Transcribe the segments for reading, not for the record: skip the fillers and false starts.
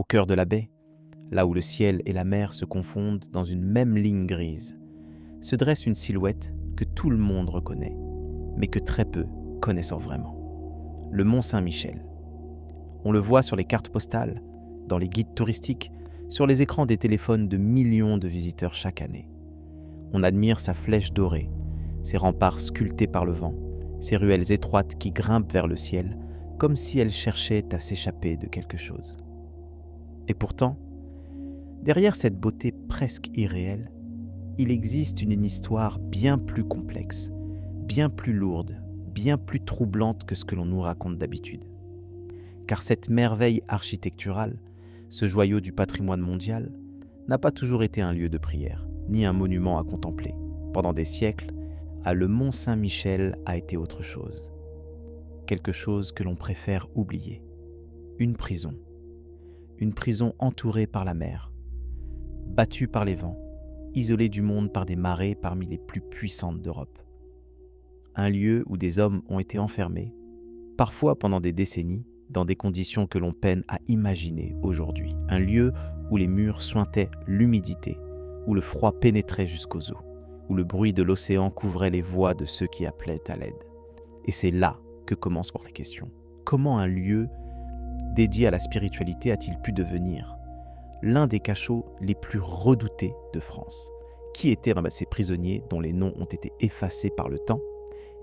Au cœur de la baie, là où le ciel et la mer se confondent dans une même ligne grise, se dresse une silhouette que tout le monde reconnaît, mais que très peu connaissent vraiment. Le Mont Saint-Michel. On le voit sur les cartes postales, dans les guides touristiques, sur les écrans des téléphones de millions de visiteurs chaque année. On admire sa flèche dorée, ses remparts sculptés par le vent, ses ruelles étroites qui grimpent vers le ciel, comme si elles cherchaient à s'échapper de quelque chose. Et pourtant, derrière cette beauté presque irréelle, il existe une histoire bien plus complexe, bien plus lourde, bien plus troublante que ce que l'on nous raconte d'habitude. Car cette merveille architecturale, ce joyau du patrimoine mondial, n'a pas toujours été un lieu de prière, ni un monument à contempler. Pendant des siècles, le Mont Saint-Michel a été autre chose. Quelque chose que l'on préfère oublier. Une prison. Une prison entourée par la mer, battue par les vents, isolée du monde par des marées parmi les plus puissantes d'Europe. Un lieu où des hommes ont été enfermés, parfois pendant des décennies, dans des conditions que l'on peine à imaginer aujourd'hui. Un lieu où les murs suintaient l'humidité, où le froid pénétrait jusqu'aux os, où le bruit de l'océan couvrait les voix de ceux qui appelaient à l'aide. Et c'est là que commence la question. Comment un lieu dédié à la spiritualité a-t-il pu devenir l'un des cachots les plus redoutés de France? Qui étaient ces prisonniers dont les noms ont été effacés par le temps?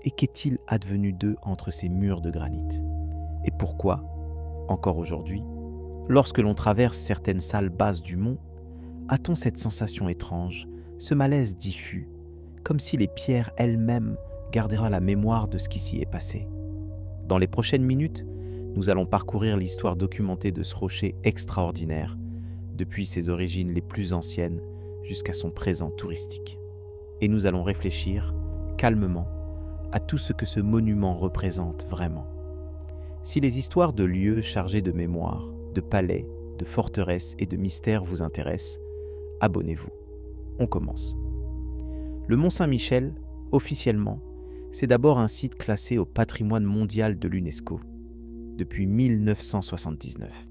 Et qu'est-il advenu d'eux entre ces murs de granit? Et pourquoi, encore aujourd'hui, lorsque l'on traverse certaines salles basses du mont, a-t-on cette sensation étrange, ce malaise diffus, comme si les pierres elles-mêmes garderaient la mémoire de ce qui s'y est passé? Dans les prochaines minutes, nous allons parcourir l'histoire documentée de ce rocher extraordinaire, depuis ses origines les plus anciennes jusqu'à son présent touristique. Et nous allons réfléchir, calmement, à tout ce que ce monument représente vraiment. Si les histoires de lieux chargés de mémoire, de palais, de forteresses et de mystères vous intéressent, abonnez-vous. On commence. Le Mont Saint-Michel, officiellement, c'est d'abord un site classé au patrimoine mondial de l'UNESCO depuis 1979.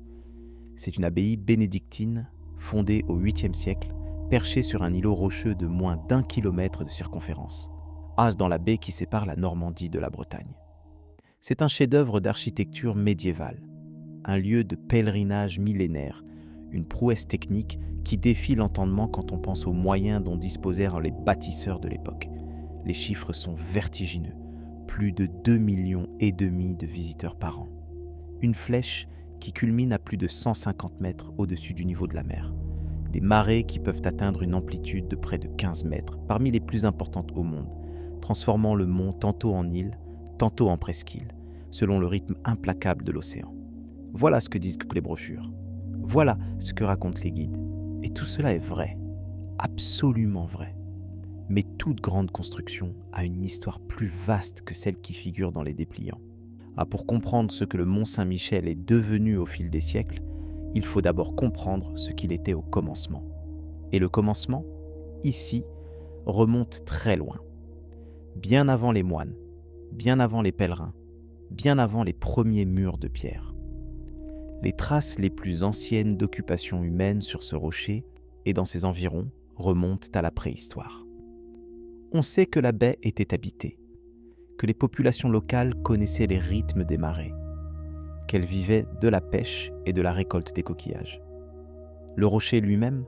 C'est une abbaye bénédictine fondée au 8e siècle, perchée sur un îlot rocheux de moins d'1 kilomètre de circonférence, dans la baie qui sépare la Normandie de la Bretagne. C'est un chef-d'œuvre d'architecture médiévale, un lieu de pèlerinage millénaire, une prouesse technique qui défie l'entendement quand on pense aux moyens dont disposèrent les bâtisseurs de l'époque. Les chiffres sont vertigineux, plus de 2,5 millions de visiteurs par an. Une flèche qui culmine à plus de 150 mètres au-dessus du niveau de la mer. Des marées qui peuvent atteindre une amplitude de près de 15 mètres, parmi les plus importantes au monde, transformant le mont tantôt en île, tantôt en presqu'île, selon le rythme implacable de l'océan. Voilà ce que disent les brochures. Voilà ce que racontent les guides. Et tout cela est vrai, absolument vrai. Mais toute grande construction a une histoire plus vaste que celle qui figure dans les dépliants. Pour comprendre ce que le Mont Saint-Michel est devenu au fil des siècles, il faut d'abord comprendre ce qu'il était au commencement. Et le commencement, ici, remonte très loin. Bien avant les moines, bien avant les pèlerins, bien avant les premiers murs de pierre. Les traces les plus anciennes d'occupation humaine sur ce rocher et dans ses environs remontent à la préhistoire. On sait que la baie était habitée, que les populations locales connaissaient les rythmes des marées, qu'elles vivaient de la pêche et de la récolte des coquillages. Le rocher lui-même,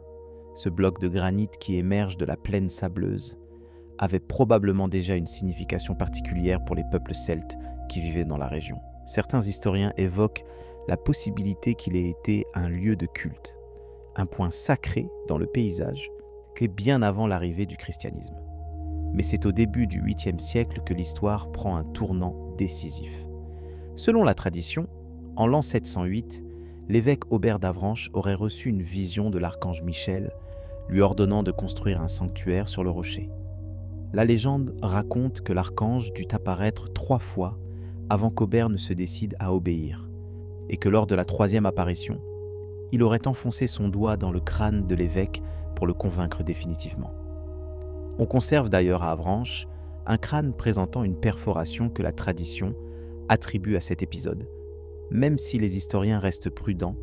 ce bloc de granit qui émerge de la plaine sableuse, avait probablement déjà une signification particulière pour les peuples celtes qui vivaient dans la région. Certains historiens évoquent la possibilité qu'il ait été un lieu de culte, un point sacré dans le paysage, qu'est bien avant l'arrivée du christianisme. Mais c'est au début du 8e siècle que l'histoire prend un tournant décisif. Selon la tradition, en l'an 708, l'évêque Aubert d'Avranches aurait reçu une vision de l'archange Michel, lui ordonnant de construire un sanctuaire sur le rocher. La légende raconte que l'archange dut apparaître 3 fois avant qu'Aubert ne se décide à obéir, et que lors de la 3e apparition, il aurait enfoncé son doigt dans le crâne de l'évêque pour le convaincre définitivement. On conserve d'ailleurs à Avranches un crâne présentant une perforation que la tradition attribue à cet épisode, même si les historiens restent prudents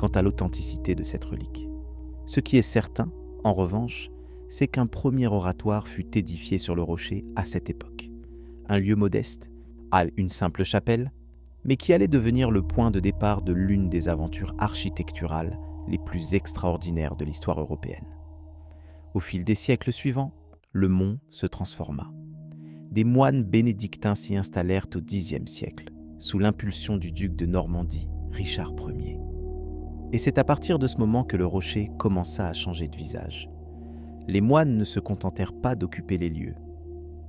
quant à l'authenticité de cette relique. Ce qui est certain, en revanche, c'est qu'un premier oratoire fut édifié sur le rocher à cette époque. Un lieu modeste, à une simple chapelle, mais qui allait devenir le point de départ de l'une des aventures architecturales les plus extraordinaires de l'histoire européenne. Au fil des siècles suivants, le mont se transforma. Des moines bénédictins s'y installèrent au Xe siècle, sous l'impulsion du duc de Normandie, Richard Ier. Et c'est à partir de ce moment que le rocher commença à changer de visage. Les moines ne se contentèrent pas d'occuper les lieux.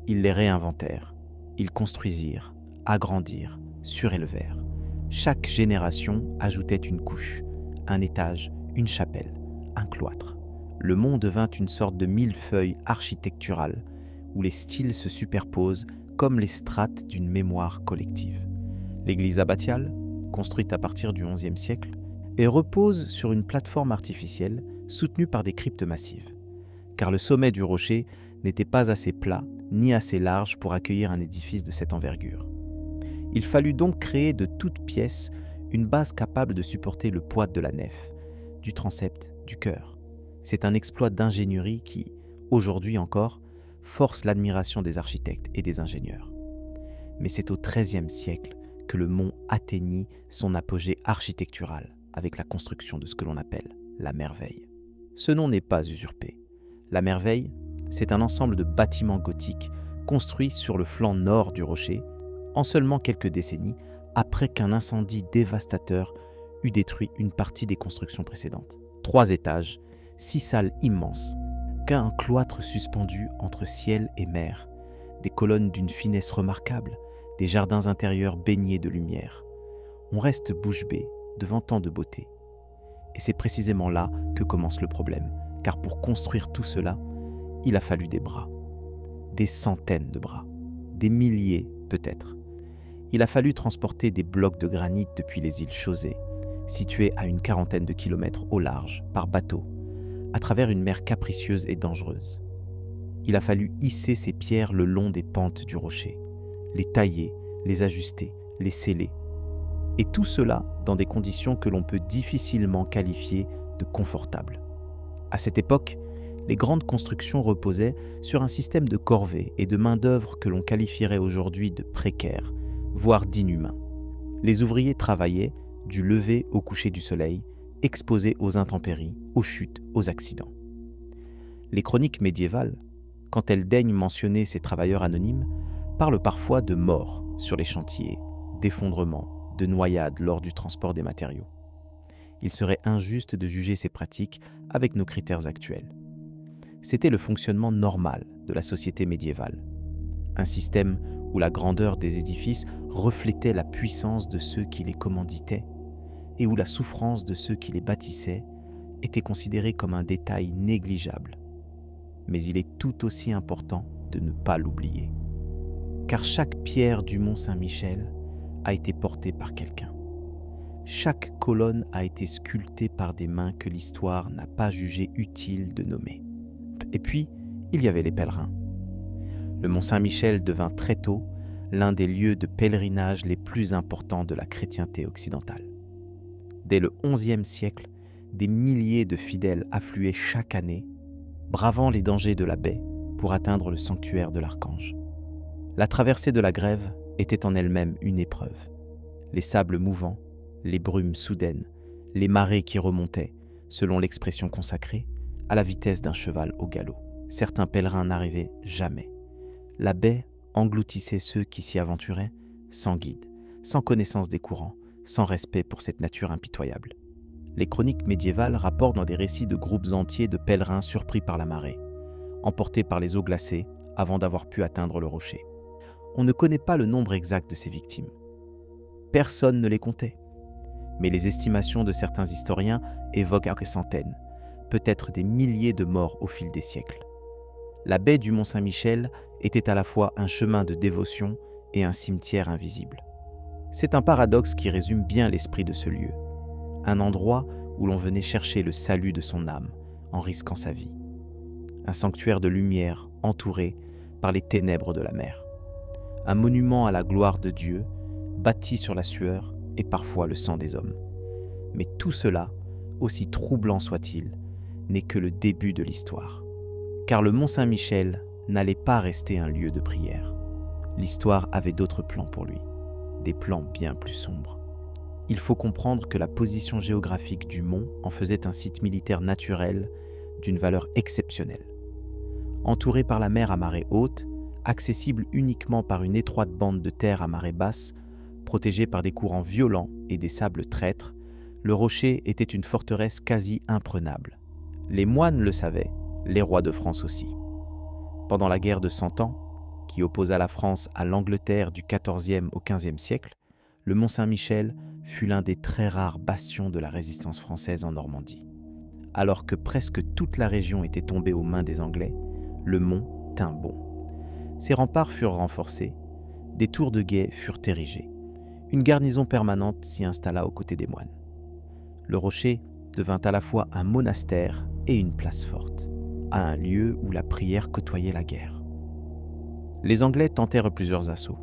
Ils les réinventèrent, ils construisirent, agrandirent, surélevèrent. Chaque génération ajoutait une couche, un étage, une chapelle, un cloître. Le mont devint une sorte de millefeuille architectural où les styles se superposent comme les strates d'une mémoire collective. L'église abbatiale, construite à partir du XIe siècle, repose sur une plateforme artificielle soutenue par des cryptes massives, car le sommet du rocher n'était pas assez plat ni assez large pour accueillir un édifice de cette envergure. Il fallut donc créer de toutes pièces une base capable de supporter le poids de la nef, du transept, du chœur. C'est un exploit d'ingénierie qui, aujourd'hui encore, force l'admiration des architectes et des ingénieurs. Mais c'est au XIIIe siècle que le mont atteignit son apogée architectural avec la construction de ce que l'on appelle la merveille. Ce nom n'est pas usurpé. La merveille, c'est un ensemble de bâtiments gothiques construits sur le flanc nord du rocher en seulement quelques décennies après qu'un incendie dévastateur eut détruit une partie des constructions précédentes. 3 étages, 6 salles immenses, qu'un cloître suspendu entre ciel et mer, des colonnes d'une finesse remarquable, des jardins intérieurs baignés de lumière. On reste bouche bée devant tant de beauté. Et c'est précisément là que commence le problème, car pour construire tout cela, il a fallu des bras, des centaines de bras, des milliers peut-être. Il a fallu transporter des blocs de granit depuis les îles Chausey, situées à une quarantaine de kilomètres au large, par bateau, à travers une mer capricieuse et dangereuse. Il a fallu hisser ces pierres le long des pentes du rocher, les tailler, les ajuster, les sceller. Et tout cela dans des conditions que l'on peut difficilement qualifier de confortables. À cette époque, les grandes constructions reposaient sur un système de corvées et de main-d'œuvre que l'on qualifierait aujourd'hui de précaire, voire d'inhumain. Les ouvriers travaillaient du lever au coucher du soleil, exposés aux intempéries, aux chutes, aux accidents. Les chroniques médiévales, quand elles daignent mentionner ces travailleurs anonymes, parlent parfois de morts sur les chantiers, d'effondrements, de noyades lors du transport des matériaux. Il serait injuste de juger ces pratiques avec nos critères actuels. C'était le fonctionnement normal de la société médiévale. Un système où la grandeur des édifices reflétait la puissance de ceux qui les commanditaient et où la souffrance de ceux qui les bâtissaient était considérée comme un détail négligeable. Mais il est tout aussi important de ne pas l'oublier. Car chaque pierre du mont Saint-Michel a été portée par quelqu'un. Chaque colonne a été sculptée par des mains que l'histoire n'a pas jugé utile de nommer. Et puis, il y avait les pèlerins. Le mont Saint-Michel devint très tôt l'un des lieux de pèlerinage les plus importants de la chrétienté occidentale. Dès le XIe siècle, des milliers de fidèles affluaient chaque année, bravant les dangers de la baie pour atteindre le sanctuaire de l'Archange. La traversée de la Grève était en elle-même une épreuve. Les sables mouvants, les brumes soudaines, les marées qui remontaient, selon l'expression consacrée, à la vitesse d'un cheval au galop. Certains pèlerins n'arrivaient jamais. La baie engloutissait ceux qui s'y aventuraient sans guide, sans connaissance des courants, sans respect pour cette nature impitoyable. Les chroniques médiévales rapportent dans des récits de groupes entiers de pèlerins surpris par la marée, emportés par les eaux glacées avant d'avoir pu atteindre le rocher. On ne connaît pas le nombre exact de ces victimes. Personne ne les comptait. Mais les estimations de certains historiens évoquent des centaines, peut-être des milliers de morts au fil des siècles. La baie du Mont Saint-Michel était à la fois un chemin de dévotion et un cimetière invisible. C'est un paradoxe qui résume bien l'esprit de ce lieu. Un endroit où l'on venait chercher le salut de son âme en risquant sa vie. Un sanctuaire de lumière entouré par les ténèbres de la mer. Un monument à la gloire de Dieu, bâti sur la sueur et parfois le sang des hommes. Mais tout cela aussi troublant soit-il, n'est que le début de l'histoire. Car le Mont Saint-Michel n'allait pas rester un lieu de prière. L'histoire avait d'autres plans pour lui, des plans bien plus sombres. Il faut comprendre que la position géographique du mont en faisait un site militaire naturel d'une valeur exceptionnelle. Entouré par la mer à marée haute, accessible uniquement par une étroite bande de terre à marée basse, protégé par des courants violents et des sables traîtres, le rocher était une forteresse quasi imprenable. Les moines le savaient, les rois de France aussi. Pendant la guerre de Cent Ans, qui opposa la France à l'Angleterre du XIVe au XVe siècle, le Mont Saint-Michel fut l'un des très rares bastions de la résistance française en Normandie. Alors que presque toute la région était tombée aux mains des Anglais, le mont tint bon. Ses remparts furent renforcés, des tours de guet furent érigées. Une garnison permanente s'y installa aux côtés des moines. Le rocher devint à la fois un monastère et une place forte, à un lieu où la prière côtoyait la guerre. Les Anglais tentèrent plusieurs assauts.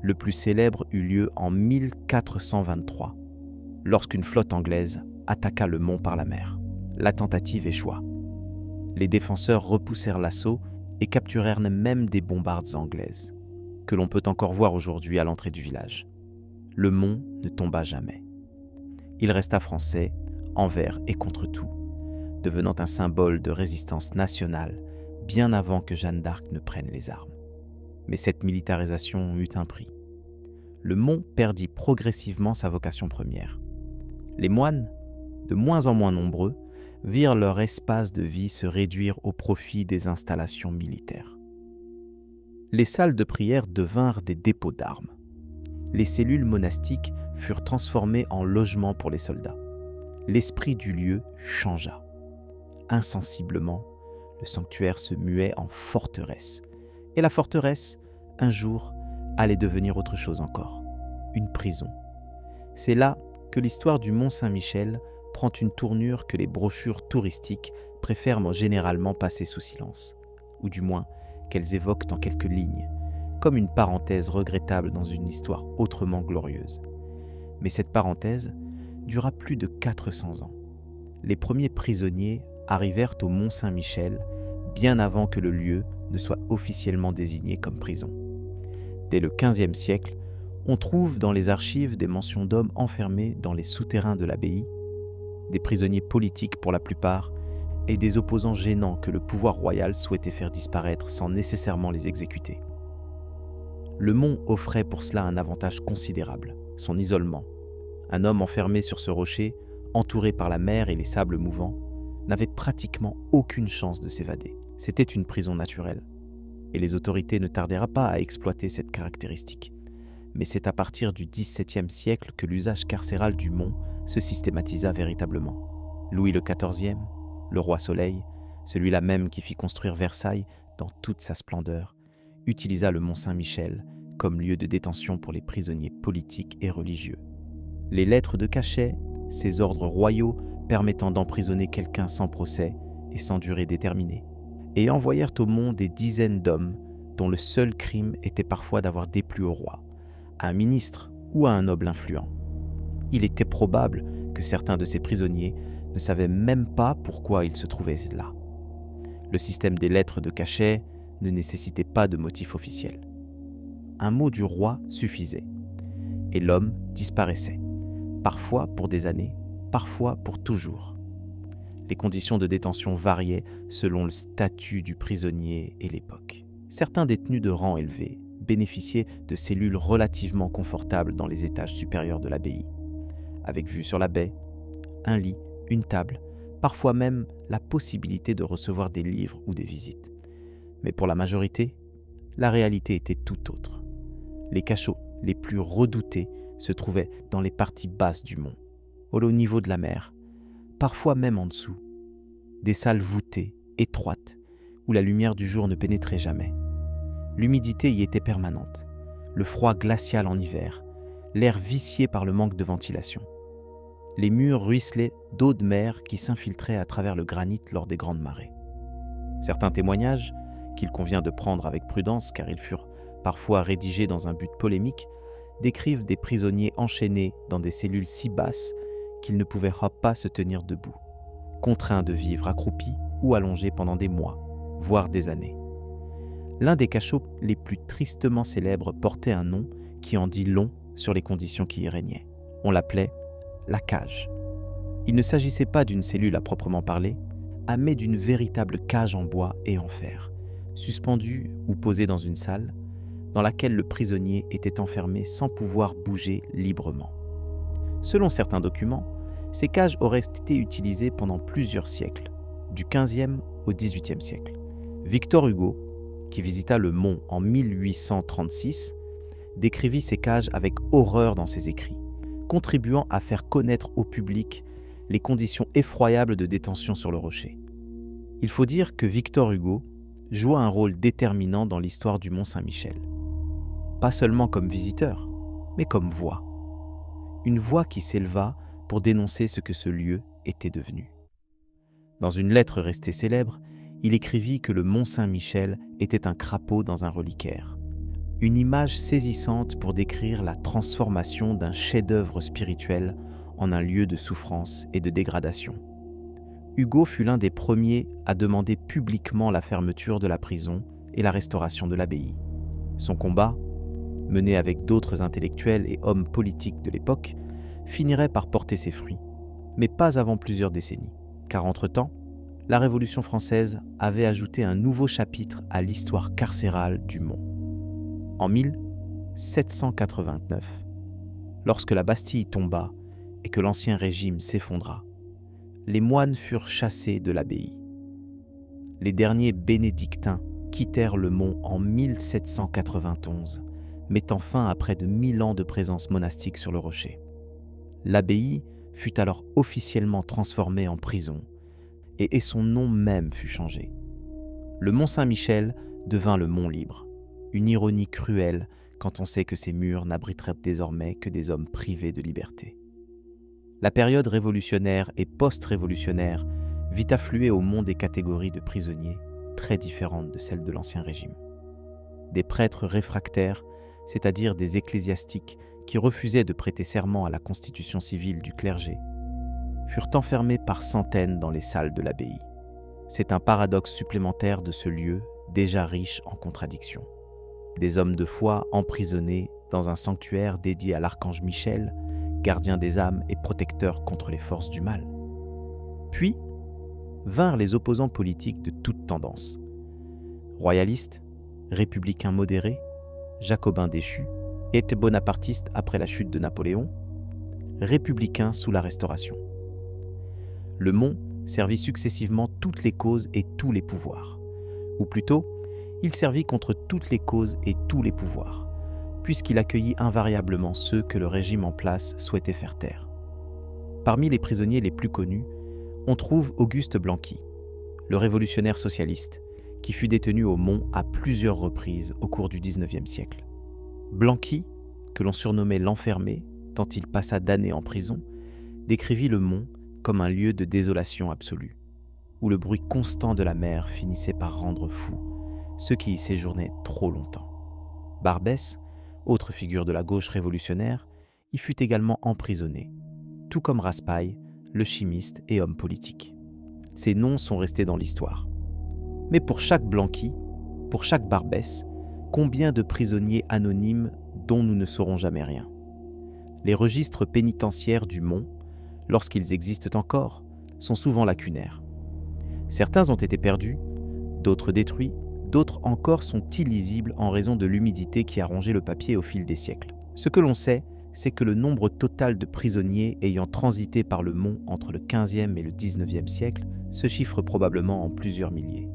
Le plus célèbre eut lieu en 1423, lorsqu'une flotte anglaise attaqua le mont par la mer. La tentative échoua. Les défenseurs repoussèrent l'assaut et capturèrent même des bombardes anglaises, que l'on peut encore voir aujourd'hui à l'entrée du village. Le mont ne tomba jamais. Il resta français, envers et contre tout, devenant un symbole de résistance nationale bien avant que Jeanne d'Arc ne prenne les armes. Mais cette militarisation eut un prix. Le mont perdit progressivement sa vocation première. Les moines, de moins en moins nombreux, virent leur espace de vie se réduire au profit des installations militaires. Les salles de prière devinrent des dépôts d'armes. Les cellules monastiques furent transformées en logements pour les soldats. L'esprit du lieu changea. Insensiblement, le sanctuaire se muait en forteresse. Et la forteresse, un jour, allait devenir autre chose encore, une prison. C'est là que l'histoire du Mont Saint-Michel prend une tournure que les brochures touristiques préfèrent généralement passer sous silence, ou du moins qu'elles évoquent en quelques lignes, comme une parenthèse regrettable dans une histoire autrement glorieuse. Mais cette parenthèse dura plus de 400 ans. Les premiers prisonniers arrivèrent au Mont Saint-Michel bien avant que le lieu ne soit officiellement désigné comme prison. Dès le XVe siècle, on trouve dans les archives des mentions d'hommes enfermés dans les souterrains de l'abbaye, des prisonniers politiques pour la plupart, et des opposants gênants que le pouvoir royal souhaitait faire disparaître sans nécessairement les exécuter. Le mont offrait pour cela un avantage considérable, son isolement. Un homme enfermé sur ce rocher, entouré par la mer et les sables mouvants, n'avait pratiquement aucune chance de s'évader. C'était une prison naturelle, et les autorités ne tardèrent pas à exploiter cette caractéristique. Mais c'est à partir du XVIIe siècle que l'usage carcéral du mont se systématisa véritablement. Louis le XIVe, le roi Soleil, celui-là même qui fit construire Versailles dans toute sa splendeur, utilisa le Mont Saint-Michel comme lieu de détention pour les prisonniers politiques et religieux. Les lettres de cachet, ces ordres royaux permettant d'emprisonner quelqu'un sans procès et sans durée déterminée, et envoyèrent au mont des dizaines d'hommes dont le seul crime était parfois d'avoir déplu au roi, à un ministre ou à un noble influent. Il était probable que certains de ces prisonniers ne savaient même pas pourquoi ils se trouvaient là. Le système des lettres de cachet ne nécessitait pas de motif officiel. Un mot du roi suffisait, et l'homme disparaissait, parfois pour des années, parfois pour toujours. Les conditions de détention variaient selon le statut du prisonnier et l'époque. Certains détenus de rang élevé bénéficiaient de cellules relativement confortables dans les étages supérieurs de l'abbaye, avec vue sur la baie, un lit, une table, parfois même la possibilité de recevoir des livres ou des visites. Mais pour la majorité, la réalité était tout autre. Les cachots les plus redoutés se trouvaient dans les parties basses du mont, au niveau de la mer, parfois même en dessous. Des salles voûtées, étroites, où la lumière du jour ne pénétrait jamais. L'humidité y était permanente, le froid glacial en hiver, l'air vicié par le manque de ventilation. Les murs ruisselaient d'eau de mer qui s'infiltrait à travers le granit lors des grandes marées. Certains témoignages, qu'il convient de prendre avec prudence car ils furent parfois rédigés dans un but polémique, décrivent des prisonniers enchaînés dans des cellules si basses qu'ils ne pouvaient pas se tenir debout, contraints de vivre accroupis ou allongés pendant des mois, voire des années. L'un des cachots les plus tristement célèbres portait un nom qui en dit long sur les conditions qui y régnaient. On l'appelait la cage. Il ne s'agissait pas d'une cellule à proprement parler, mais d'une véritable cage en bois et en fer, suspendue ou posée dans une salle, dans laquelle le prisonnier était enfermé sans pouvoir bouger librement. Selon certains documents, ces cages auraient été utilisées pendant plusieurs siècles, du XVe au XVIIIe siècle. Victor Hugo, qui visita le Mont en 1836, décrivit ces cages avec horreur dans ses écrits, contribuant à faire connaître au public les conditions effroyables de détention sur le rocher. Il faut dire que Victor Hugo joua un rôle déterminant dans l'histoire du Mont-Saint-Michel. Pas seulement comme visiteur, mais comme voix. Une voix qui s'éleva pour dénoncer ce que ce lieu était devenu. Dans une lettre restée célèbre, il écrivit que le Mont-Saint-Michel était un crapaud dans un reliquaire. Une image saisissante pour décrire la transformation d'un chef-d'œuvre spirituel en un lieu de souffrance et de dégradation. Hugo fut l'un des premiers à demander publiquement la fermeture de la prison et la restauration de l'abbaye. Son combat, mené avec d'autres intellectuels et hommes politiques de l'époque, finirait par porter ses fruits, mais pas avant plusieurs décennies, car entre-temps, la Révolution française avait ajouté un nouveau chapitre à l'histoire carcérale du Mont. En 1789, lorsque la Bastille tomba et que l'Ancien Régime s'effondra, les moines furent chassés de l'abbaye. Les derniers bénédictins quittèrent le Mont en 1791, mettant fin à près de 1000 ans de présence monastique sur le rocher. L'abbaye fut alors officiellement transformée en prison et son nom même fut changé. Le Mont Saint-Michel devint le Mont Libre, une ironie cruelle quand on sait que ces murs n'abriteraient désormais que des hommes privés de liberté. La période révolutionnaire et post-révolutionnaire vit affluer au Mont des catégories de prisonniers très différentes de celles de l'Ancien Régime. Des prêtres réfractaires, c'est-à-dire des ecclésiastiques qui refusaient de prêter serment à la constitution civile du clergé, furent enfermés par centaines dans les salles de l'abbaye. C'est un paradoxe supplémentaire de ce lieu déjà riche en contradictions. Des hommes de foi emprisonnés dans un sanctuaire dédié à l'archange Michel, gardien des âmes et protecteur contre les forces du mal. Puis vinrent les opposants politiques de toutes tendances. Royalistes, républicains modérés, jacobins déchus et bonapartistes après la chute de Napoléon, républicains sous la Restauration. Le Mont servit successivement toutes les causes et tous les pouvoirs. Ou plutôt, il servit contre toutes les causes et tous les pouvoirs, puisqu'il accueillit invariablement ceux que le régime en place souhaitait faire taire. Parmi les prisonniers les plus connus, on trouve Auguste Blanqui, le révolutionnaire socialiste, qui fut détenu au Mont à plusieurs reprises au cours du XIXe siècle. Blanqui, que l'on surnommait l'enfermé, tant il passa d'années en prison, décrivit le Mont comme un lieu de désolation absolue, où le bruit constant de la mer finissait par rendre fous ceux qui y séjournaient trop longtemps. Barbès, autre figure de la gauche révolutionnaire, y fut également emprisonné, tout comme Raspail, le chimiste et homme politique. Ces noms sont restés dans l'histoire. Mais pour chaque Blanqui, pour chaque Barbès, combien de prisonniers anonymes dont nous ne saurons jamais rien? Les registres pénitentiaires du Mont, lorsqu'ils existent encore, sont souvent lacunaires. Certains ont été perdus, d'autres détruits, d'autres encore sont illisibles en raison de l'humidité qui a rongé le papier au fil des siècles. Ce que l'on sait, c'est que le nombre total de prisonniers ayant transité par le Mont entre le XVe et le XIXe siècle se chiffre probablement en plusieurs milliers.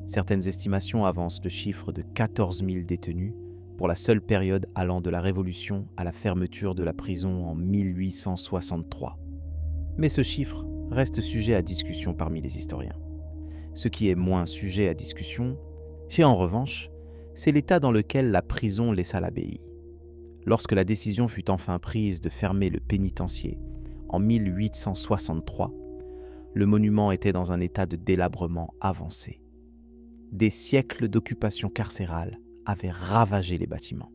Certaines estimations avancent le chiffre de 14 000 détenus pour la seule période allant de la Révolution à la fermeture de la prison en 1863. Mais ce chiffre reste sujet à discussion parmi les historiens. Ce qui est moins sujet à discussion, en revanche, c'est l'état dans lequel la prison laissa l'abbaye. Lorsque la décision fut enfin prise de fermer le pénitencier en 1863, le monument était dans un état de délabrement avancé. Des siècles d'occupation carcérale avaient ravagé les bâtiments.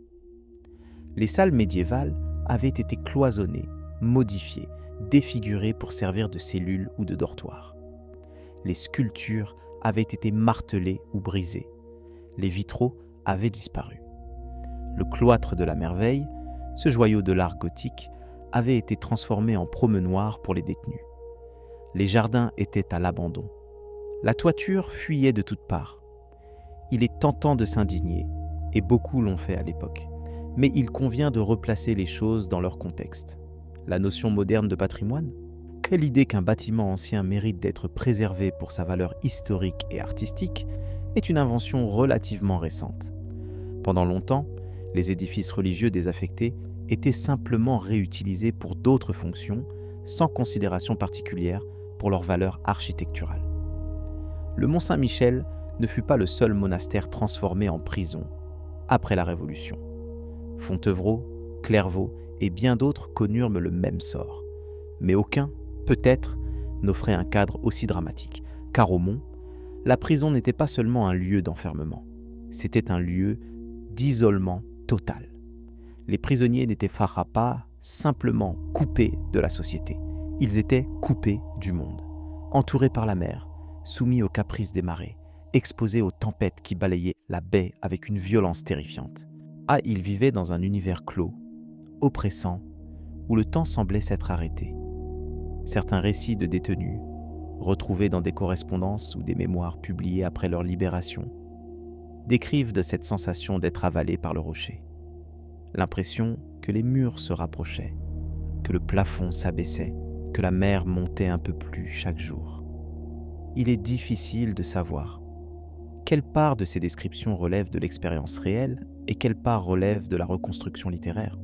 Les salles médiévales avaient été cloisonnées, modifiées, défigurées pour servir de cellules ou de dortoirs. Les sculptures avaient été martelées ou brisées. Les vitraux avaient disparu. Le cloître de la Merveille, ce joyau de l'art gothique, avait été transformé en promenoir pour les détenus. Les jardins étaient à l'abandon. La toiture fuyait de toutes parts. Il est tentant de s'indigner, et beaucoup l'ont fait à l'époque. Mais il convient de replacer les choses dans leur contexte. La notion moderne de patrimoine ? Quelle idée qu'un bâtiment ancien mérite d'être préservé pour sa valeur historique et artistique est une invention relativement récente. Pendant longtemps, les édifices religieux désaffectés étaient simplement réutilisés pour d'autres fonctions, sans considération particulière pour leur valeur architecturale. Le Mont-Saint-Michel ne fut pas le seul monastère transformé en prison après la Révolution. Fontevraud, Clairvaux et bien d'autres connurent le même sort. Mais aucun, peut-être, n'offrait un cadre aussi dramatique, car au Mont, la prison n'était pas seulement un lieu d'enfermement, c'était un lieu d'isolement total. Les prisonniers n'étaient pas simplement coupés de la société, ils étaient coupés du monde, entourés par la mer, soumis aux caprices des marées, exposés aux tempêtes qui balayaient la baie avec une violence terrifiante. Ils vivaient dans un univers clos, oppressant, où le temps semblait s'être arrêté. Certains récits de détenus, retrouvés dans des correspondances ou des mémoires publiées après leur libération, décrivent de cette sensation d'être avalés par le rocher. L'impression que les murs se rapprochaient, que le plafond s'abaissait, que la mer montait un peu plus chaque jour. Il est difficile de savoir quelle part de ces descriptions relève de l'expérience réelle et quelle part relève de la reconstruction littéraire.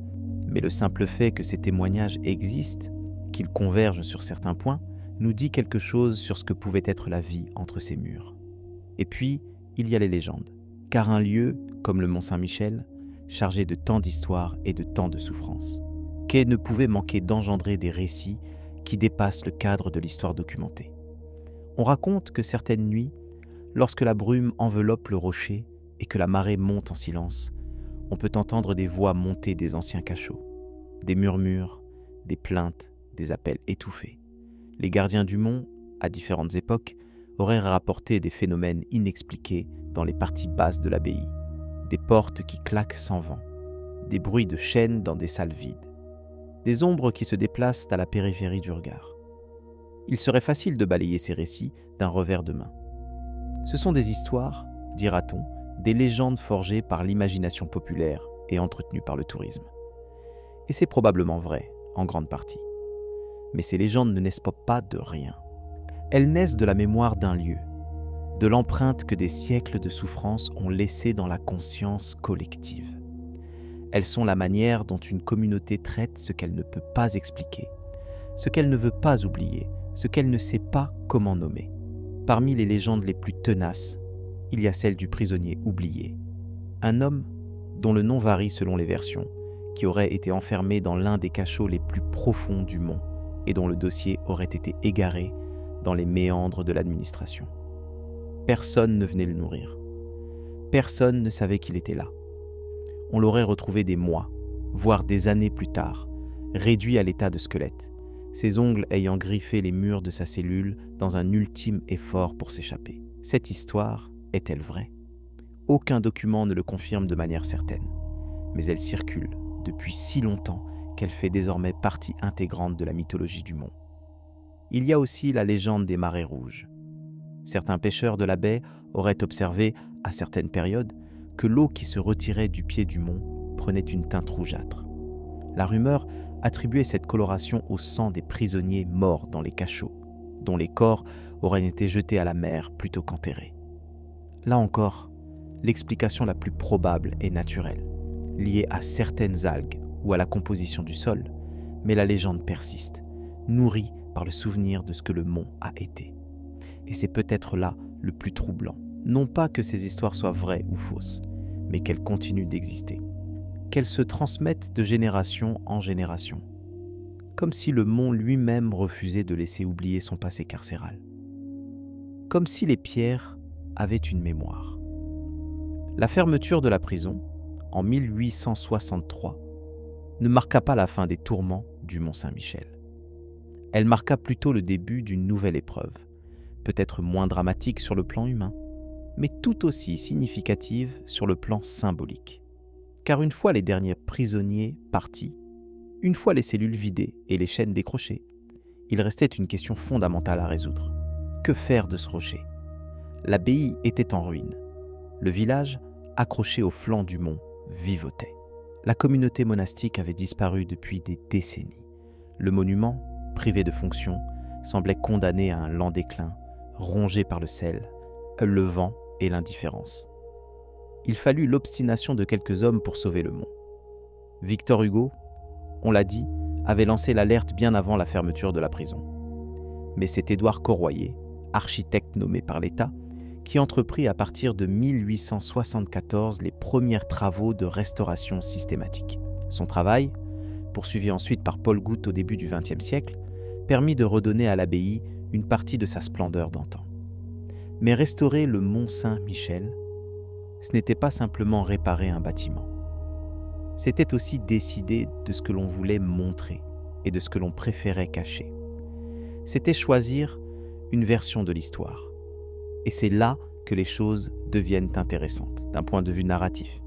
Mais le simple fait que ces témoignages existent, qu'ils convergent sur certains points, nous dit quelque chose sur ce que pouvait être la vie entre ces murs. Et puis, il y a les légendes, car un lieu, comme le Mont-Saint-Michel, chargé de tant d'histoires et de tant de souffrances, quai ne pouvait manquer d'engendrer des récits qui dépassent le cadre de l'histoire documentée. On raconte que certaines nuits, lorsque la brume enveloppe le rocher et que la marée monte en silence, on peut entendre des voix monter des anciens cachots, des murmures, des plaintes, des appels étouffés. Les gardiens du mont, à différentes époques, auraient rapporté des phénomènes inexpliqués dans les parties basses de l'abbaye, des portes qui claquent sans vent, des bruits de chaînes dans des salles vides, des ombres qui se déplacent à la périphérie du regard. Il serait facile de balayer ces récits d'un revers de main. Ce sont des histoires, dira-t-on, des légendes forgées par l'imagination populaire et entretenues par le tourisme. Et c'est probablement vrai, en grande partie. Mais ces légendes ne naissent pas de rien. Elles naissent de la mémoire d'un lieu, de l'empreinte que des siècles de souffrance ont laissée dans la conscience collective. Elles sont la manière dont une communauté traite ce qu'elle ne peut pas expliquer, ce qu'elle ne veut pas oublier, ce qu'elle ne sait pas comment nommer. Parmi les légendes les plus tenaces, il y a celle du prisonnier oublié. Un homme, dont le nom varie selon les versions, qui aurait été enfermé dans l'un des cachots les plus profonds du mont et dont le dossier aurait été égaré dans les méandres de l'administration. Personne ne venait le nourrir. Personne ne savait qu'il était là. On l'aurait retrouvé des mois, voire des années plus tard, réduit à l'état de squelette, ses ongles ayant griffé les murs de sa cellule dans un ultime effort pour s'échapper. Cette histoire est-elle vraie ? Aucun document ne le confirme de manière certaine, mais elle circule depuis si longtemps qu'elle fait désormais partie intégrante de la mythologie du mont. Il y a aussi la légende des marées rouges. Certains pêcheurs de la baie auraient observé, à certaines périodes, que l'eau qui se retirait du pied du mont prenait une teinte rougeâtre. La rumeur attribuait cette coloration au sang des prisonniers morts dans les cachots, dont les corps auraient été jetés à la mer plutôt qu'enterrés. Là encore, l'explication la plus probable est naturelle, liée à certaines algues ou à la composition du sol, mais la légende persiste, nourrie par le souvenir de ce que le mont a été. Et c'est peut-être là le plus troublant. Non pas que ces histoires soient vraies ou fausses, mais qu'elles continuent d'exister. Qu'elles se transmettent de génération en génération. Comme si le mont lui-même refusait de laisser oublier son passé carcéral. Comme si les pierres avaient une mémoire. La fermeture de la prison, en 1863, ne marqua pas la fin des tourments du Mont-Saint-Michel. Elle marqua plutôt le début d'une nouvelle épreuve, peut-être moins dramatique sur le plan humain, mais tout aussi significative sur le plan symbolique. Car une fois les derniers prisonniers partis, une fois les cellules vidées et les chaînes décrochées, il restait une question fondamentale à résoudre. Que faire de ce rocher ? L'abbaye était en ruine. Le village, accroché au flanc du mont, vivotait. La communauté monastique avait disparu depuis des décennies. Le monument, privé de fonction, semblait condamné à un lent déclin, rongé par le sel, le vent et l'indifférence. Il fallut l'obstination de quelques hommes pour sauver le mont. Victor Hugo, on l'a dit, avait lancé l'alerte bien avant la fermeture de la prison. Mais c'est Édouard Corroyer, architecte nommé par l'État, qui entreprit à partir de 1874 les premiers travaux de restauration systématique. Son travail, poursuivi ensuite par Paul Goutte au début du XXe siècle, permit de redonner à l'abbaye une partie de sa splendeur d'antan. Mais restaurer le Mont Saint-Michel, ce n'était pas simplement réparer un bâtiment. C'était aussi décider de ce que l'on voulait montrer et de ce que l'on préférait cacher. C'était choisir une version de l'histoire. Et c'est là que les choses deviennent intéressantes d'un point de vue narratif.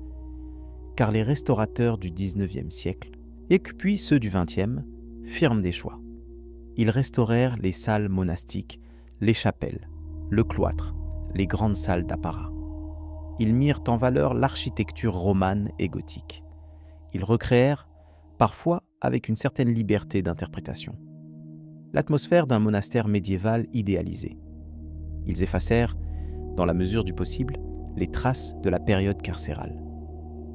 Car les restaurateurs du XIXe siècle, et puis ceux du XXe, firent des choix. Ils restaurèrent les salles monastiques, les chapelles, le cloître, les grandes salles d'apparat. Ils mirent en valeur l'architecture romane et gothique. Ils recréèrent, parfois avec une certaine liberté d'interprétation, l'atmosphère d'un monastère médiéval idéalisé. Ils effacèrent, dans la mesure du possible, les traces de la période carcérale.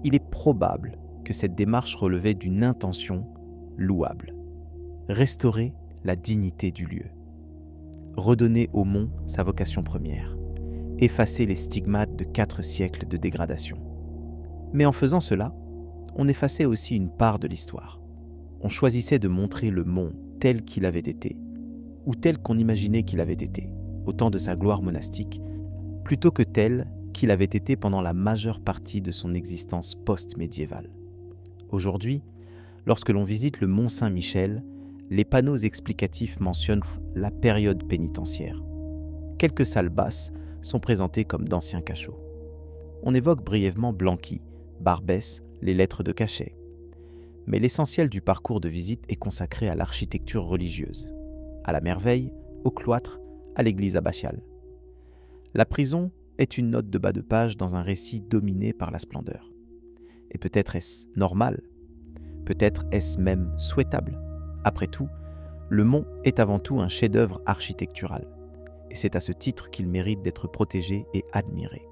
Il est probable que cette démarche relevait d'une intention louable. Restaurer la dignité du lieu. Redonner au mont sa vocation première. Effacer les stigmates de 4 siècles de dégradation. Mais en faisant cela, on effaçait aussi une part de l'histoire. On choisissait de montrer le mont tel qu'il avait été, ou tel qu'on imaginait qu'il avait été, au temps de sa gloire monastique, plutôt que tel qu'il avait été pendant la majeure partie de son existence post-médiévale. Aujourd'hui, lorsque l'on visite le Mont Saint-Michel, les panneaux explicatifs mentionnent la période pénitentiaire. Quelques salles basses sont présentées comme d'anciens cachots. On évoque brièvement Blanqui, Barbès, les lettres de cachet. Mais l'essentiel du parcours de visite est consacré à l'architecture religieuse, à la merveille, au cloître, à l'église abbatiale. La prison est une note de bas de page dans un récit dominé par la splendeur. Et peut-être est-ce normal, peut-être est-ce même souhaitable. Après tout, le mont est avant tout un chef-d'œuvre architectural, et c'est à ce titre qu'il mérite d'être protégé et admiré.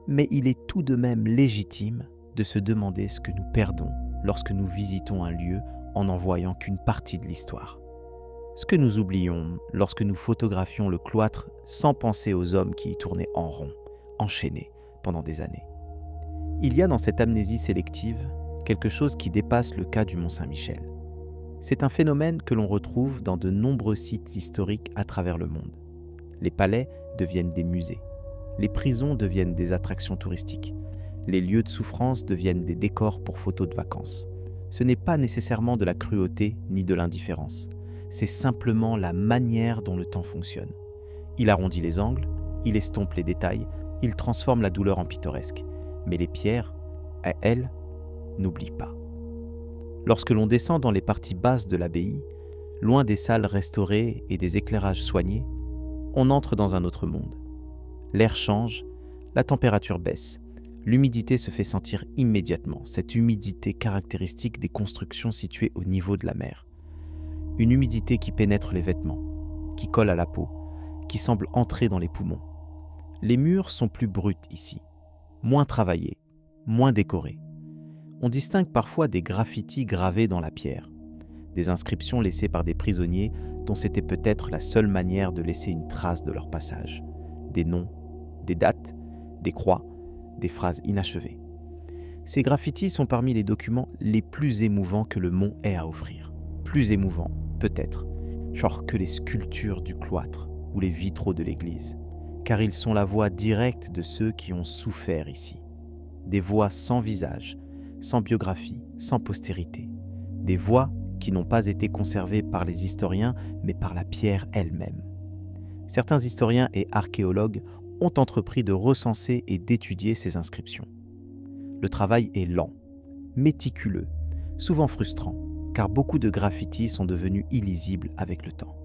Mais il est tout de même légitime de se demander ce que nous perdons lorsque nous visitons un lieu en n'en voyant qu'une partie de l'histoire. Ce que nous oublions lorsque nous photographions le cloître sans penser aux hommes qui y tournaient en rond, enchaînés pendant des années. Il y a dans cette amnésie sélective quelque chose qui dépasse le cas du Mont Saint-Michel. C'est un phénomène que l'on retrouve dans de nombreux sites historiques à travers le monde. Les palais deviennent des musées. Les prisons deviennent des attractions touristiques. Les lieux de souffrance deviennent des décors pour photos de vacances. Ce n'est pas nécessairement de la cruauté ni de l'indifférence. C'est simplement la manière dont le temps fonctionne. Il arrondit les angles, il estompe les détails, il transforme la douleur en pittoresque. Mais les pierres, elles, n'oublient pas. Lorsque l'on descend dans les parties basses de l'abbaye, loin des salles restaurées et des éclairages soignés, on entre dans un autre monde. L'air change, la température baisse, l'humidité se fait sentir immédiatement, cette humidité caractéristique des constructions situées au niveau de la mer. Une humidité qui pénètre les vêtements, qui colle à la peau, qui semble entrer dans les poumons. Les murs sont plus bruts ici, moins travaillés, moins décorés. On distingue parfois des graffitis gravés dans la pierre, des inscriptions laissées par des prisonniers dont c'était peut-être la seule manière de laisser une trace de leur passage. Des noms, des dates, des croix, des phrases inachevées. Ces graffitis sont parmi les documents les plus émouvants que le mont ait à offrir. Plus émouvants, peut-être, genre que les sculptures du cloître ou les vitraux de l'église, car ils sont la voix directe de ceux qui ont souffert ici. Des voix sans visage, sans biographie, sans postérité. Des voix qui n'ont pas été conservées par les historiens, mais par la pierre elle-même. Certains historiens et archéologues ont entrepris de recenser et d'étudier ces inscriptions. Le travail est lent, méticuleux, souvent frustrant, car beaucoup de graffitis sont devenus illisibles avec le temps.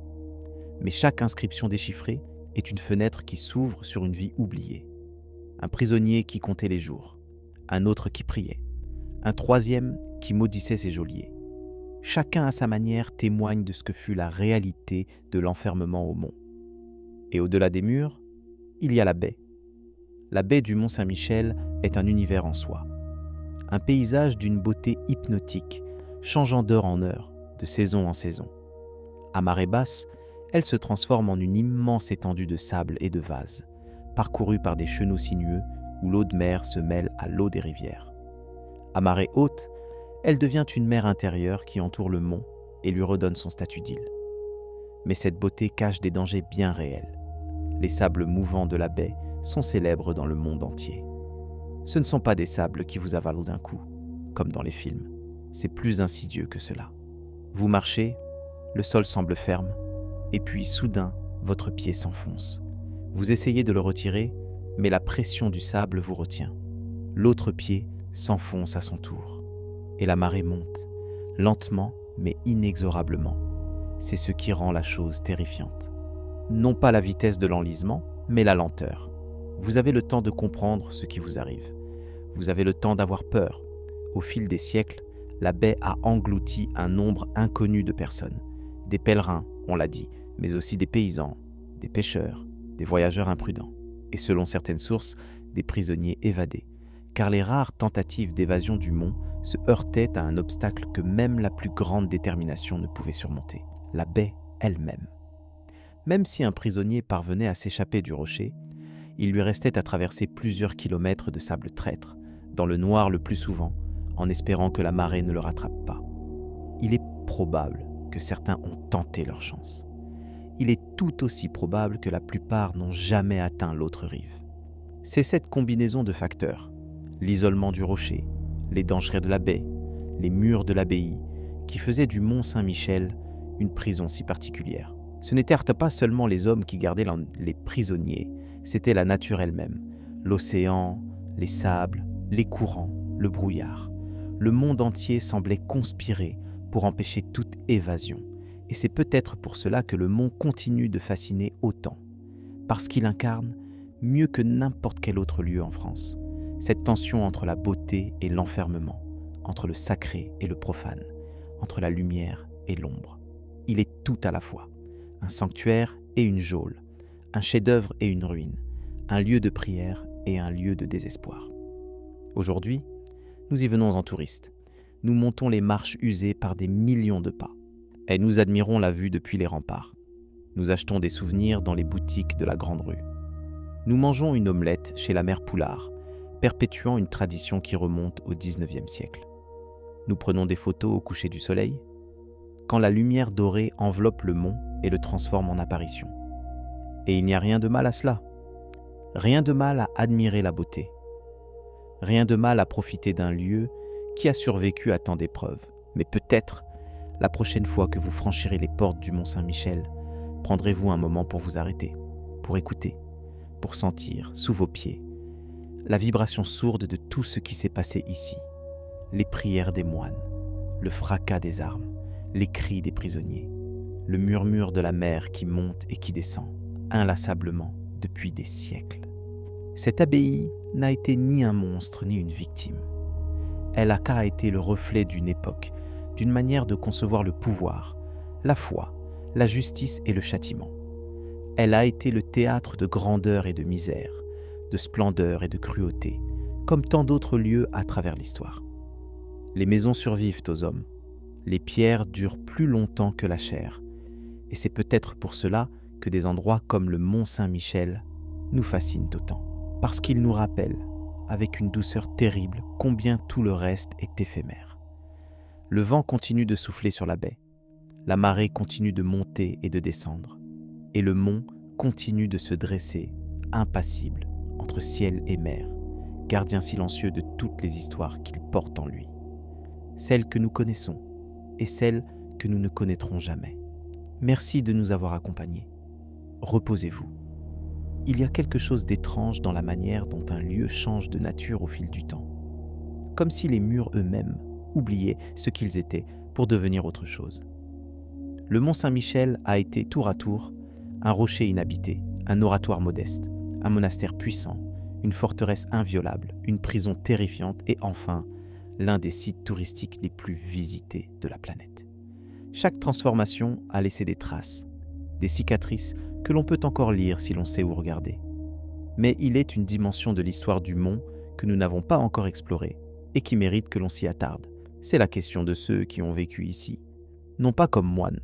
Mais chaque inscription déchiffrée est une fenêtre qui s'ouvre sur une vie oubliée. Un prisonnier qui comptait les jours, un autre qui priait, un troisième qui maudissait ses geôliers. Chacun à sa manière témoigne de ce que fut la réalité de l'enfermement au Mont. Et au-delà des murs, il y a la baie. La baie du Mont Saint-Michel est un univers en soi. Un paysage d'une beauté hypnotique, changeant d'heure en heure, de saison en saison. À marée basse, elle se transforme en une immense étendue de sable et de vases, parcourue par des chenaux sinueux où l'eau de mer se mêle à l'eau des rivières. À marée haute, elle devient une mer intérieure qui entoure le mont et lui redonne son statut d'île. Mais cette beauté cache des dangers bien réels. Les sables mouvants de la baie sont célèbres dans le monde entier. Ce ne sont pas des sables qui vous avalent d'un coup, comme dans les films. C'est plus insidieux que cela. Vous marchez, le sol semble ferme, et puis soudain, votre pied s'enfonce. Vous essayez de le retirer, mais la pression du sable vous retient. L'autre pied s'enfonce à son tour. Et la marée monte, lentement mais inexorablement. C'est ce qui rend la chose terrifiante. Non pas la vitesse de l'enlisement, mais la lenteur. Vous avez le temps de comprendre ce qui vous arrive. Vous avez le temps d'avoir peur. Au fil des siècles, la baie a englouti un nombre inconnu de personnes. Des pèlerins, on l'a dit, mais aussi des paysans, des pêcheurs, des voyageurs imprudents. Et selon certaines sources, des prisonniers évadés. Car les rares tentatives d'évasion du mont se heurtaient à un obstacle que même la plus grande détermination ne pouvait surmonter, la baie elle-même. Même si un prisonnier parvenait à s'échapper du rocher, il lui restait à traverser plusieurs kilomètres de sable traître, dans le noir le plus souvent, en espérant que la marée ne le rattrape pas. Il est probable que certains ont tenté leur chance. Il est tout aussi probable que la plupart n'ont jamais atteint l'autre rive. C'est cette combinaison de facteurs, l'isolement du rocher, les dangereux de la baie, les murs de l'abbaye, qui faisaient du Mont Saint-Michel une prison si particulière. Ce n'étaient pas seulement les hommes qui gardaient les prisonniers, c'était la nature elle-même, l'océan, les sables, les courants, le brouillard. Le monde entier semblait conspirer pour empêcher toute évasion. Et c'est peut-être pour cela que le mont continue de fasciner autant, parce qu'il incarne, mieux que n'importe quel autre lieu en France, cette tension entre la beauté et l'enfermement, entre le sacré et le profane, entre la lumière et l'ombre. Il est tout à la fois, un sanctuaire et une geôle, un chef-d'œuvre et une ruine, un lieu de prière et un lieu de désespoir. Aujourd'hui, nous y venons en touristes. Nous montons les marches usées par des millions de pas, et nous admirons la vue depuis les remparts. Nous achetons des souvenirs dans les boutiques de la Grande Rue. Nous mangeons une omelette chez la mère Poulard, perpétuant une tradition qui remonte au XIXe siècle. Nous prenons des photos au coucher du soleil, quand la lumière dorée enveloppe le mont et le transforme en apparition. Et il n'y a rien de mal à cela. Rien de mal à admirer la beauté. Rien de mal à profiter d'un lieu qui a survécu à tant d'épreuves. Mais peut-être, la prochaine fois que vous franchirez les portes du Mont Saint-Michel, prendrez-vous un moment pour vous arrêter, pour écouter, pour sentir, sous vos pieds, la vibration sourde de tout ce qui s'est passé ici, les prières des moines, le fracas des armes, les cris des prisonniers, le murmure de la mer qui monte et qui descend, inlassablement, depuis des siècles. Cette abbaye n'a été ni un monstre ni une victime. Elle a qu'à été le reflet d'une époque, d'une manière de concevoir le pouvoir, la foi, la justice et le châtiment. Elle a été le théâtre de grandeur et de misère, de splendeur et de cruauté, comme tant d'autres lieux à travers l'histoire. Les maisons survivent aux hommes, les pierres durent plus longtemps que la chair, et c'est peut-être pour cela que des endroits comme le Mont Saint-Michel nous fascinent autant, parce qu'ils nous rappellent, avec une douceur terrible, combien tout le reste est éphémère. Le vent continue de souffler sur la baie, la marée continue de monter et de descendre, et le mont continue de se dresser, impassible, entre ciel et mer, gardien silencieux de toutes les histoires qu'il porte en lui. Celles que nous connaissons et celles que nous ne connaîtrons jamais. Merci de nous avoir accompagnés. Reposez-vous. Il y a quelque chose d'étrange dans la manière dont un lieu change de nature au fil du temps. Comme si les murs eux-mêmes oubliaient ce qu'ils étaient pour devenir autre chose. Le Mont Saint-Michel a été tour à tour un rocher inhabité, un oratoire modeste, un monastère puissant, une forteresse inviolable, une prison terrifiante et enfin, l'un des sites touristiques les plus visités de la planète. Chaque transformation a laissé des traces, des cicatrices que l'on peut encore lire si l'on sait où regarder. Mais il est une dimension de l'histoire du mont que nous n'avons pas encore explorée et qui mérite que l'on s'y attarde. C'est la question de ceux qui ont vécu ici, non pas comme moines,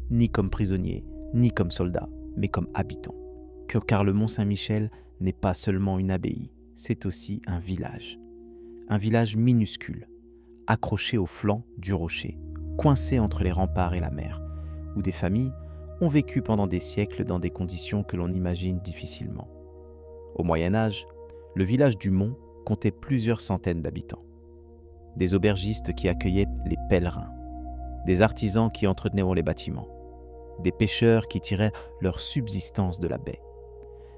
ni comme prisonniers, ni comme soldats, mais comme habitants. Car le Mont Saint-Michel n'est pas seulement une abbaye, c'est aussi un village minuscule, accroché au flanc du rocher, coincé entre les remparts et la mer, où des familles ont vécu pendant des siècles dans des conditions que l'on imagine difficilement. Au Moyen Âge, le village du Mont comptait plusieurs centaines d'habitants. Des aubergistes qui accueillaient les pèlerins, des artisans qui entretenaient les bâtiments, des pêcheurs qui tiraient leur subsistance de la baie,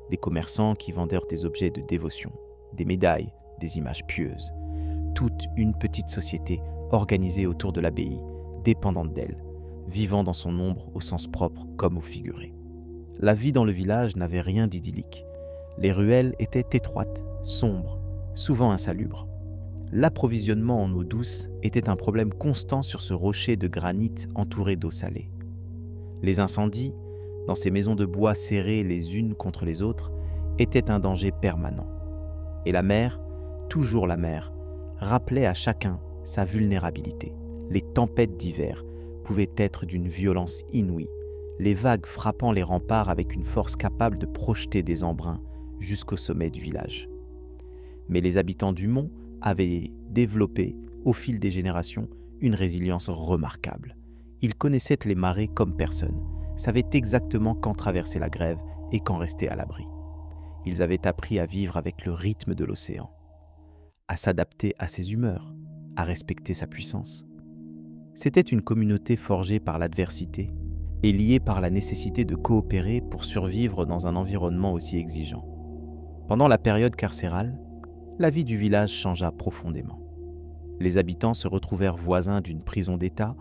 des commerçants qui vendaient des objets de dévotion, des médailles, des images pieuses. Toute une petite société organisée autour de l'abbaye, dépendante d'elle, vivant dans son ombre au sens propre comme au figuré. La vie dans le village n'avait rien d'idyllique. Les ruelles étaient étroites, sombres, souvent insalubres. L'approvisionnement en eau douce était un problème constant sur ce rocher de granit entouré d'eau salée. Les incendies, dans ces maisons de bois serrées les unes contre les autres, étaient un danger permanent. Et la mer, toujours la mer, rappelait à chacun sa vulnérabilité. Les tempêtes d'hiver pouvaient être d'une violence inouïe, les vagues frappant les remparts avec une force capable de projeter des embruns jusqu'au sommet du village. Mais les habitants du mont avaient développé, au fil des générations, une résilience remarquable. Ils connaissaient les marées comme personne, savaient exactement quand traverser la grève et quand rester à l'abri. Ils avaient appris à vivre avec le rythme de l'océan, à s'adapter à ses humeurs, à respecter sa puissance. C'était une communauté forgée par l'adversité et liée par la nécessité de coopérer pour survivre dans un environnement aussi exigeant. Pendant la période carcérale, la vie du village changea profondément. Les habitants se retrouvèrent voisins d'une prison d'État,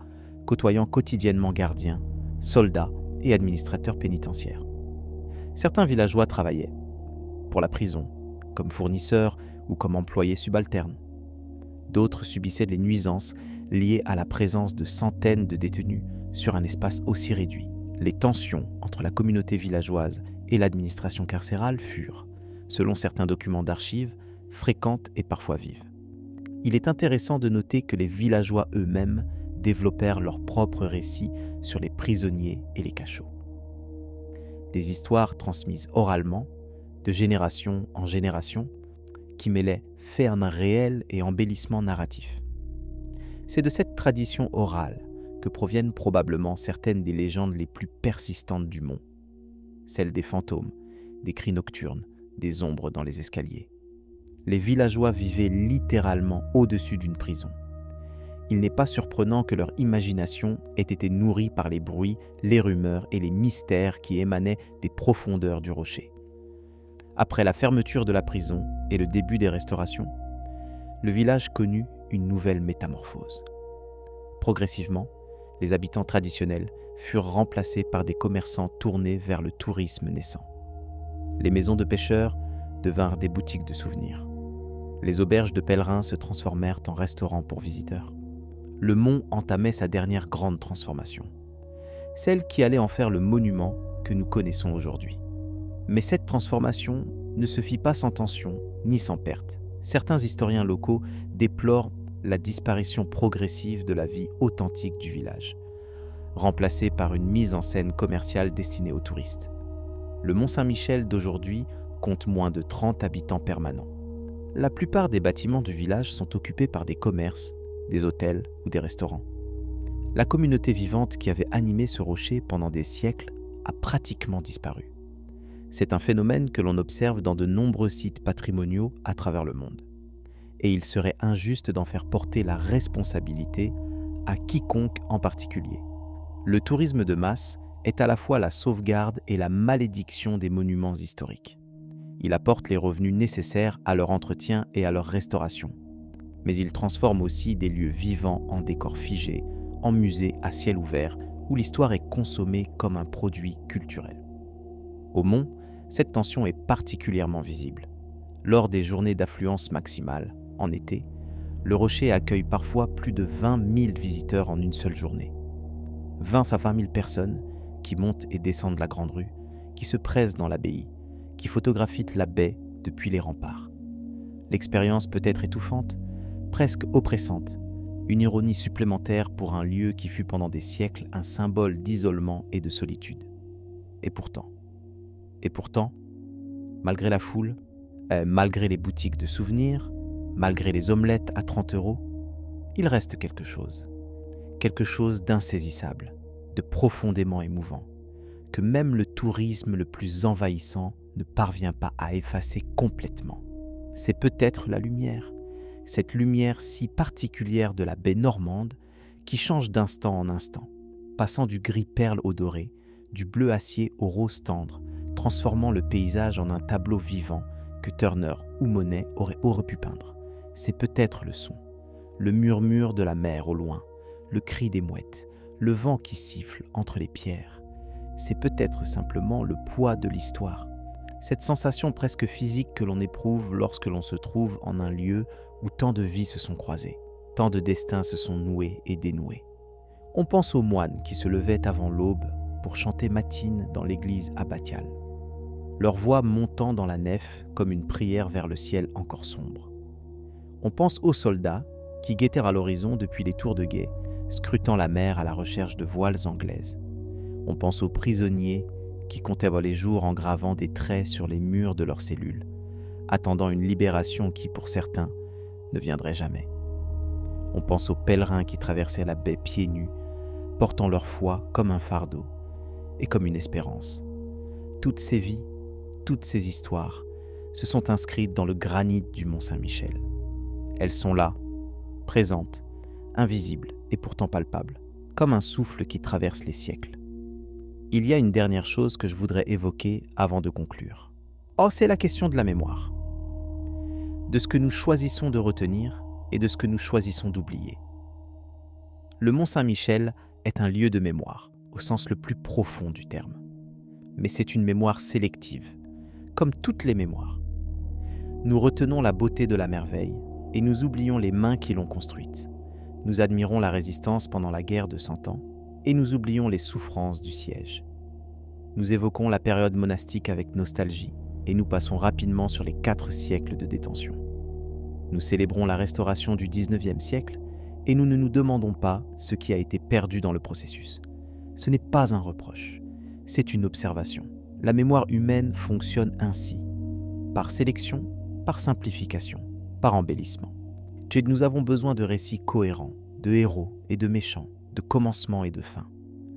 côtoyant quotidiennement gardiens, soldats et administrateurs pénitentiaires. Certains villageois travaillaient pour la prison, comme fournisseurs ou comme employés subalternes. D'autres subissaient les nuisances liées à la présence de centaines de détenus sur un espace aussi réduit. Les tensions entre la communauté villageoise et l'administration carcérale furent, selon certains documents d'archives, fréquentes et parfois vives. Il est intéressant de noter que les villageois eux-mêmes développèrent leurs propres récits sur les prisonniers et les cachots. Des histoires transmises oralement, de génération en génération, qui mêlaient faits réels et embellissements narratifs. C'est de cette tradition orale que proviennent probablement certaines des légendes les plus persistantes du mont, celles des fantômes, des cris nocturnes, des ombres dans les escaliers. Les villageois vivaient littéralement au-dessus d'une prison. Il n'est pas surprenant que leur imagination ait été nourrie par les bruits, les rumeurs et les mystères qui émanaient des profondeurs du rocher. Après la fermeture de la prison et le début des restaurations, le village connut une nouvelle métamorphose. Progressivement, les habitants traditionnels furent remplacés par des commerçants tournés vers le tourisme naissant. Les maisons de pêcheurs devinrent des boutiques de souvenirs. Les auberges de pèlerins se transformèrent en restaurants pour visiteurs. Le mont entamait sa dernière grande transformation, celle qui allait en faire le monument que nous connaissons aujourd'hui. Mais cette transformation ne se fit pas sans tension ni sans perte. Certains historiens locaux déplorent la disparition progressive de la vie authentique du village, remplacée par une mise en scène commerciale destinée aux touristes. Le Mont Saint-Michel d'aujourd'hui compte moins de 30 habitants permanents. La plupart des bâtiments du village sont occupés par des commerces, des hôtels ou des restaurants. La communauté vivante qui avait animé ce rocher pendant des siècles a pratiquement disparu. C'est un phénomène que l'on observe dans de nombreux sites patrimoniaux à travers le monde. Et il serait injuste d'en faire porter la responsabilité à quiconque en particulier. Le tourisme de masse est à la fois la sauvegarde et la malédiction des monuments historiques. Il apporte les revenus nécessaires à leur entretien et à leur restauration. Mais il transforme aussi des lieux vivants en décors figés, en musées à ciel ouvert, où l'histoire est consommée comme un produit culturel. Au Mont, cette tension est particulièrement visible. Lors des journées d'affluence maximale, en été, le rocher accueille parfois plus de 20 000 visiteurs en une seule journée. 20 à 20 000 personnes qui montent et descendent la Grande Rue, qui se pressent dans l'abbaye, qui photographient la baie depuis les remparts. L'expérience peut être étouffante, presque oppressante, une ironie supplémentaire pour un lieu qui fut pendant des siècles un symbole d'isolement et de solitude. Et pourtant, malgré la foule, malgré les boutiques de souvenirs, malgré les omelettes à 30 €, il reste quelque chose d'insaisissable, de profondément émouvant, que même le tourisme le plus envahissant ne parvient pas à effacer complètement. C'est peut-être la lumière, cette lumière si particulière de la baie normande qui change d'instant en instant, passant du gris perle au doré, du bleu acier au rose tendre, transformant le paysage en un tableau vivant que Turner ou Monet auraient pu peindre. C'est peut-être le son, le murmure de la mer au loin, le cri des mouettes, le vent qui siffle entre les pierres. C'est peut-être simplement le poids de l'histoire, cette sensation presque physique que l'on éprouve lorsque l'on se trouve en un lieu où tant de vies se sont croisées, tant de destins se sont noués et dénoués. On pense aux moines qui se levaient avant l'aube pour chanter matines dans l'église abbatiale, leur voix montant dans la nef comme une prière vers le ciel encore sombre. On pense aux soldats qui guettèrent à l'horizon depuis les tours de guet, scrutant la mer à la recherche de voiles anglaises. On pense aux prisonniers qui comptaient les jours en gravant des traits sur les murs de leurs cellules, attendant une libération qui, pour certains, ne viendrait jamais. On pense aux pèlerins qui traversaient la baie pieds nus, portant leur foi comme un fardeau et comme une espérance. Toutes ces vies, toutes ces histoires se sont inscrites dans le granit du Mont Saint-Michel. Elles sont là, présentes, invisibles et pourtant palpables, comme un souffle qui traverse les siècles. Il y a une dernière chose que je voudrais évoquer avant de conclure. C'est la question de la mémoire. De ce que nous choisissons de retenir et de ce que nous choisissons d'oublier. Le Mont Saint-Michel est un lieu de mémoire, au sens le plus profond du terme. Mais c'est une mémoire sélective, comme toutes les mémoires. Nous retenons la beauté de la merveille et nous oublions les mains qui l'ont construite. Nous admirons la résistance pendant la guerre de 100 ans et nous oublions les souffrances du siège. Nous évoquons la période monastique avec nostalgie et nous passons rapidement sur les 4 siècles de détention. Nous célébrons la restauration du 19e siècle et nous ne nous demandons pas ce qui a été perdu dans le processus. Ce n'est pas un reproche, c'est une observation. La mémoire humaine fonctionne ainsi, par sélection, par simplification, par embellissement. Nous avons besoin de récits cohérents, de héros et de méchants, de commencement et de fin.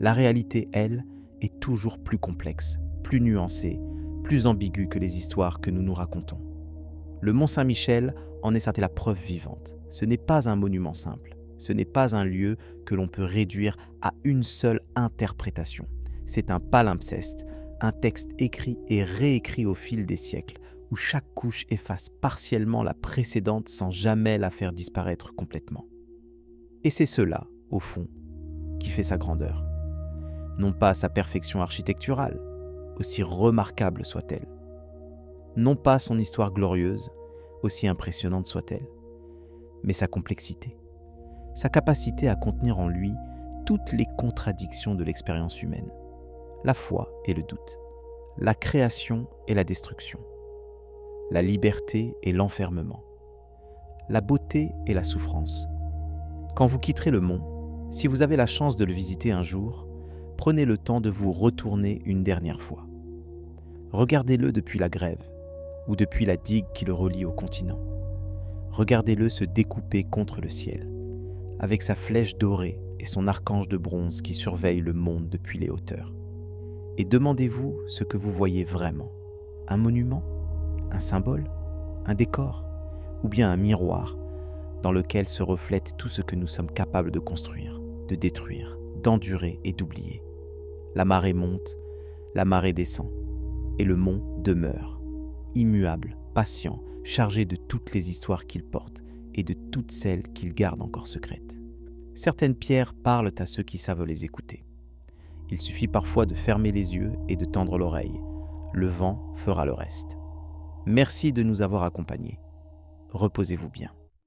La réalité, elle, est toujours plus complexe, plus nuancée, plus ambiguë que les histoires que nous nous racontons. Le Mont Saint-Michel en est certes la preuve vivante. Ce n'est pas un monument simple, ce n'est pas un lieu que l'on peut réduire à une seule interprétation. C'est un palimpseste, un texte écrit et réécrit au fil des siècles, où chaque couche efface partiellement la précédente sans jamais la faire disparaître complètement. Et c'est cela, au fond, qui fait sa grandeur. Non pas sa perfection architecturale, aussi remarquable soit-elle. Non pas son histoire glorieuse, aussi impressionnante soit-elle, mais sa complexité, sa capacité à contenir en lui toutes les contradictions de l'expérience humaine, la foi et le doute, la création et la destruction, la liberté et l'enfermement, la beauté et la souffrance. Quand vous quitterez le mont, si vous avez la chance de le visiter un jour, prenez le temps de vous retourner une dernière fois. Regardez-le depuis la grève ou depuis la digue qui le relie au continent. Regardez-le se découper contre le ciel, avec sa flèche dorée et son archange de bronze qui surveille le monde depuis les hauteurs. Et demandez-vous ce que vous voyez vraiment. Un monument ? Un symbole ? Un décor ? Ou bien un miroir dans lequel se reflète tout ce que nous sommes capables de construire, de détruire, d'endurer et d'oublier. La marée monte, la marée descend, et le mont demeure, immuable, patient, chargé de toutes les histoires qu'il porte et de toutes celles qu'il garde encore secrètes. Certaines pierres parlent à ceux qui savent les écouter. Il suffit parfois de fermer les yeux et de tendre l'oreille. Le vent fera le reste. Merci de nous avoir accompagnés. Reposez-vous bien.